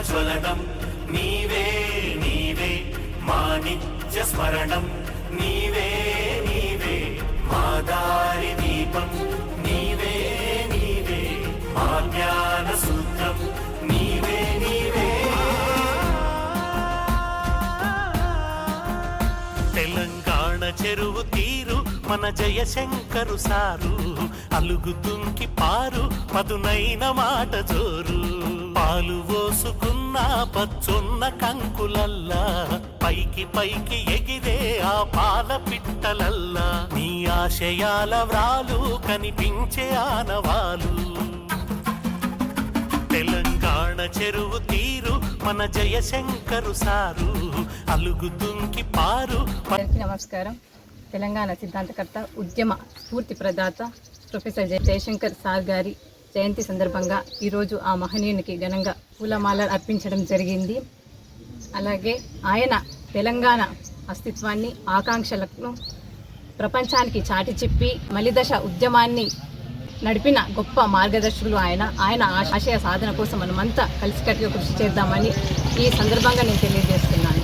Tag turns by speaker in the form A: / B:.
A: జ్వలనం నీవే నీవే మా నిత్య స్మరణం నీవే నీవే మా దారి దీపం నీవే నీవే మా జ్ఞాన సూత్రం నీవే నీవే. తెలంగాణ చెరువు తీరు మన జయశంకరు సారు అలుగుతుంకి పారు పదునైన మాట జోరు పాలు పోసుకున్న పచ్చున్న కంకులల్లా పైకి పైకి ఎగిరే ఆ పాల పిట్టలల్లా నీ ఆశయాల వ్రాలు కనిపించే ఆనవాలు. తెలంగాణ చెరువు తీరు మన జయశంకరు సారు అలుగుతుంకి పారు.
B: నమస్కారం. తెలంగాణ సిద్ధాంతకర్త ఉద్యమ స్ఫూర్తి ప్రదాత ప్రొఫెసర్ జయశంకర్ సార్ గారి జయంతి సందర్భంగా ఈరోజు ఆ మహనీయునికి ఘనంగా పూలమాలలు అర్పించడం జరిగింది. అలాగే ఆయన తెలంగాణ అస్తిత్వాన్ని ఆకాంక్షలను ప్రపంచానికి చాటి చెప్పి మలిదశ ఉద్యమాన్ని నడిపిన గొప్ప మార్గదర్శకులు ఆయన ఆశయ సాధన కోసం మనమంతా కలిసికట్టుగా కృషి చేద్దామని ఈ సందర్భంగా నేను తెలియజేస్తున్నాను.